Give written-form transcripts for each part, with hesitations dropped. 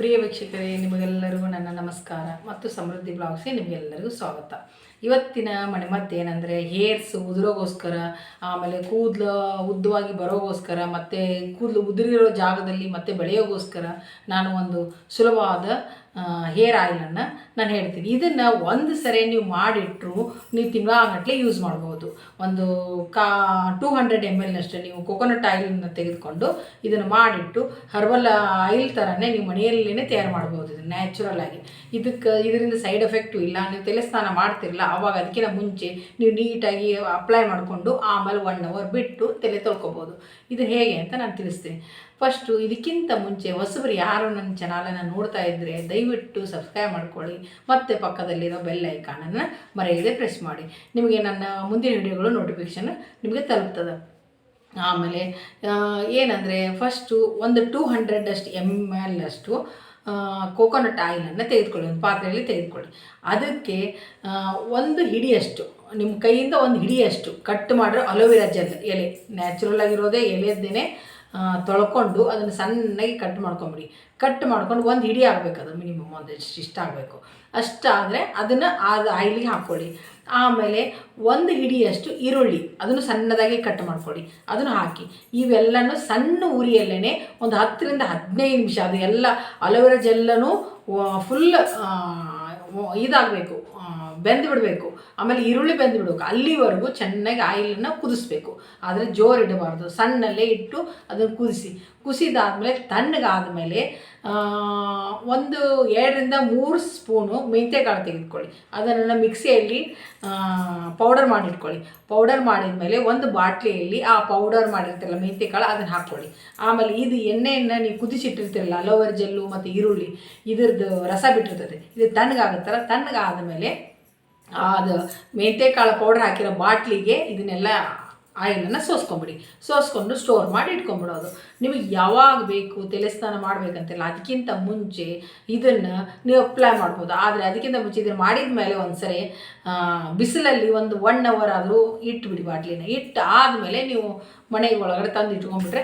ಪ್ರಿಯ ವೀಕ್ಷಕರೇ, ನಿಮಗೆಲ್ಲರಿಗೂ ನನ್ನ ನಮಸ್ಕಾರ ಮತ್ತು ಸಮೃದ್ಧಿ ಬ್ಲಾಗ್ಸ್ಗೆ ನಿಮಗೆಲ್ಲರಿಗೂ ಸ್ವಾಗತ. ಇವತ್ತಿನ ಮನೆಮದ್ದು ಏನಂದರೆ ಹೇರ್ಸ್ ಉದುರೋಗೋಸ್ಕರ, ಆಮೇಲೆ ಕೂದಲು ಉದ್ದವಾಗಿ ಬರೋಗೋಸ್ಕರ, ಮತ್ತು ಕೂದಲು ಉದುರಿರೋ ಜಾಗದಲ್ಲಿ ಮತ್ತೆ ಬೆಳೆಯೋಗೋಸ್ಕರ ನಾನು ಒಂದು ಸುಲಭವಾದ ಹೇರ್ ಆಯಿಲನ್ನು ನಾನು ಹೇಳ್ತೀನಿ. ಇದನ್ನು ಒಂದು ಸರಿ ನೀವು ಮಾಡಿಟ್ರು ನೀವು ತಿಂಗಳಾಗಟ್ಟಲೆ ಯೂಸ್ ಮಾಡ್ಬೋದು. ಒಂದು 200 ml ನೀವು ಕೊಕೊನಟ್ ಆಯಿಲನ್ನು ತೆಗೆದುಕೊಂಡು ಇದನ್ನು ಮಾಡಿಟ್ಟು ಹರ್ಬಲ್ ಆಯಿಲ್ ಥರನೇ ನೀವು ಮನೆಯಲ್ಲೇ ತಯಾರು ಮಾಡ್ಬೋದು. ಇದು ನ್ಯಾಚುರಲ್ ಆಗಿ. ಇದರಿಂದ ಸೈಡ್ ಎಫೆಕ್ಟು ಇಲ್ಲ. ನೀವು ತಲೆ ಸ್ನಾನ ಮಾಡ್ತಿರಲ್ಲ ಆವಾಗ ಅದಕ್ಕಿಂತ ಮುಂಚೆ ನೀವು ನೀಟಾಗಿ ಅಪ್ಲೈ ಮಾಡಿಕೊಂಡು ಆಮೇಲೆ 1 hour ಬಿಟ್ಟು ತಲೆ ತೊಳ್ಕೊಬೋದು. ಇದು ಹೇಗೆ ಅಂತ ನಾನು ತಿಳಿಸ್ತೀನಿ. ಫಸ್ಟು ಇದಕ್ಕಿಂತ ಮುಂಚೆ ಹೊಸಬರು ಯಾರು ನನ್ನ ಚಾನಲನ್ನು ನೋಡ್ತಾ ಇದ್ದರೆ ದಯವಿಟ್ಟು ಸಬ್ಸ್ಕ್ರೈಬ್ ಮಾಡ್ಕೊಳ್ಳಿ ಮತ್ತು ಪಕ್ಕದಲ್ಲಿರೋ ಬೆಲ್ ಐಕಾನನ್ನು ಮರೆಯದೆ ಪ್ರೆಸ್ ಮಾಡಿ. ನಿಮಗೆ ನನ್ನ ಮುಂದಿನ ವಿಡಿಯೋಗಳು ನೋಟಿಫಿಕೇಷನ್ ನಿಮಗೆ ತಲುಪ್ತದೆ. ಆಮೇಲೆ ಏನಂದರೆ ಫಸ್ಟು ಒಂದು 200 ml ಕೋಕೋನಟ್ ಆಯಿಲನ್ನು ತೆಗೆದುಕೊಳ್ಳಿ. ಒಂದು ಪಾತ್ರೆಯಲ್ಲಿ ತೆಗೆದುಕೊಳ್ಳಿ. ಅದಕ್ಕೆ ಒಂದು ಹಿಡಿಯಷ್ಟು, ನಿಮ್ಮ ಕೈಯಿಂದ ಒಂದು ಹಿಡಿಯಷ್ಟು ಕಟ್ ಮಾಡಿರೋ ಅಲೋವೆರಾ ಜೆಲ್ ಎಲೆ, ನ್ಯಾಚುರಲ್ ಆಗಿರೋದೇ ಎಲೆದ್ದೇನೆ ತೊಳ್ಕೊಂಡು ಅದನ್ನು ಸಣ್ಣಗೆ ಕಟ್ ಮಾಡ್ಕೊಂಬಿಡಿ. ಕಟ್ ಮಾಡ್ಕೊಂಡು ಒಂದು ಹಿಡಿ ಆಗಬೇಕು. ಅದು ಮಿನಿಮಮ್ ಒಂದು ಇಷ್ಟ ಆಗಬೇಕು. ಅಷ್ಟಾದರೆ ಅದನ್ನು ಆಯಿಲಿಗೆ ಹಾಕ್ಕೊಳ್ಳಿ. ಆಮೇಲೆ ಒಂದು ಹಿಡಿಯಷ್ಟು ಈರುಳ್ಳಿ, ಅದನ್ನು ಸಣ್ಣದಾಗಿ ಕಟ್ ಮಾಡ್ಕೊಳ್ಳಿ, ಅದನ್ನು ಹಾಕಿ ಇವೆಲ್ಲನೂ ಸಣ್ಣ ಉರಿಯಲ್ಲೇ ಒಂದು 10 ರಿಂದ 15 ನಿಮಿಷ ಅದು ಎಲ್ಲ ಅಲೋವೆರಾ ಜೆಲ್ಲನೂ ಫುಲ್ ಇದಾಗಬೇಕು, ಬೆಂದು ಬಿಡಬೇಕು. ಆಮೇಲೆ ಈರುಳ್ಳಿ ಬೆಂದು ಬಿಡಬೇಕು. ಅಲ್ಲಿವರೆಗೂ ಚೆನ್ನಾಗಿ ಆಯಿಲನ್ನು ಕುದಿಸ್ಬೇಕು. ಆದರೆ ಜೋರು ಇಡಬಾರ್ದು, ಸಣ್ಣಲ್ಲೇ ಇಟ್ಟು ಅದನ್ನು ಕುದಿಸಿದಾದ್ಮೇಲೆ ತಣ್ಣಗಾದಮೇಲೆ ಒಂದು 2 ರಿಂದ 3 ಸ್ಪೂನು ಮೆಂತ್ಯಕಾಳು ತೆಗೆದುಕೊಳ್ಳಿ. ಅದನ್ನು ಮಿಕ್ಸಿಯಲ್ಲಿ ಪೌಡರ್ ಮಾಡಿಟ್ಕೊಳ್ಳಿ. ಪೌಡರ್ ಮಾಡಿದ ಮೇಲೆ ಒಂದು ಬಾಟ್ಲಿಯಲ್ಲಿ ಆ ಪೌಡರ್ ಮಾಡಿರ್ತಿರಲ್ಲ ಮೆಂತ್ಯಕಾಳು ಅದನ್ನು ಹಾಕ್ಕೊಳ್ಳಿ. ಆಮೇಲೆ ಇದು ಎಣ್ಣೆಯನ್ನು ನೀವು ಕುದಿಸಿಟ್ಟಿರ್ತಿರಲ್ಲ ಅಲೋವೆರಾ ಜೆಲ್ಲು ಮತ್ತು ಈರುಳ್ಳಿ ಇದರದ್ದು ರಸ ಬಿಟ್ಟಿರ್ತದೆ, ಇದು ತಣ್ಣಗಾಗುತ್ತಲ್ಲ. ತಣ್ಣಗಾದಮೇಲೆ ಅದು ಮೆಂತ್ಯಕಾಳು ಪೌಡರ್ ಹಾಕಿರೋ ಬಾಟ್ಲಿಗೆ ಇದನ್ನೆಲ್ಲ ಆಯಿಲನ್ನು ಸೋಸ್ಕೊಂಡು ಸ್ಟೋರ್ ಮಾಡಿ ಇಟ್ಕೊಂಡ್ಬಿಡೋದು. ನಿಮಗೆ ಯಾವಾಗ ಬೇಕು ತಲೆ ಸ್ನಾನ ಮಾಡಬೇಕಂತಿಲ್ಲ, ಅದಕ್ಕಿಂತ ಮುಂಚೆ ಇದನ್ನು ನೀವು ಅಪ್ಲೈ ಮಾಡ್ಬೋದು. ಆದರೆ ಅದಕ್ಕಿಂತ ಮುಂಚೆ ಇದನ್ನು ಮಾಡಿದ ಮೇಲೆ ಒಂದು ಸರಿ ಬಿಸಿಲಲ್ಲಿ ಒಂದು 1 hour ಆದರೂ ಇಟ್ಬಿಡಿ. ಬಾಟ್ಲಿನ ಇಟ್ಟು ಆದಮೇಲೆ ನೀವು ಮನೆಗೆ ಒಳಗಡೆ ತಂದು ಇಟ್ಕೊಂಡ್ಬಿಟ್ರೆ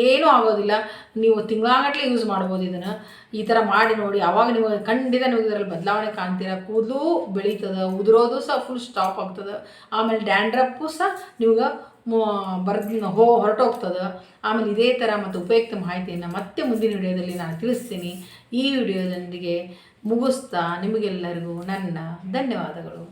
ಏನೂ ಆಗೋದಿಲ್ಲ. ನೀವು ತಿಂಗಳಾಗಟ್ಟಲೆ ಯೂಸ್ ಮಾಡ್ಬೋದು. ಇದನ್ನು ಈ ಥರ ಮಾಡಿ ನೋಡಿ. ಆವಾಗ ನಿಮಗೆ ಖಂಡಿತ ನಿಮಗೆ ಇದರಲ್ಲಿ ಬದಲಾವಣೆ ಕಾಣ್ತೀರ. ಕೂದಲು ಬೆಳೀತದೆ, ಉದುರೋದು ಸಹ ಫುಲ್ ಸ್ಟಾಪ್ ಆಗ್ತದೆ. ಆಮೇಲೆ ಡ್ಯಾಂಡ್ರಪ್ಪು ಸಹ ನಿಮ್ಗೆ ಹೊರಟೋಗ್ತದೆ. ಆಮೇಲೆ ಇದೇ ಥರ ಮತ್ತು ಉಪಯುಕ್ತ ಮಾಹಿತಿಯನ್ನು ಮತ್ತೆ ಮುಂದಿನ ವಿಡಿಯೋದಲ್ಲಿ ನಾನು ತಿಳಿಸ್ತೀನಿ. ಈ ವಿಡಿಯೋದೊಂದಿಗೆ ಮುಗಿಸ್ತಾ ನಿಮಗೆಲ್ಲರಿಗೂ ನನ್ನ ಧನ್ಯವಾದಗಳು.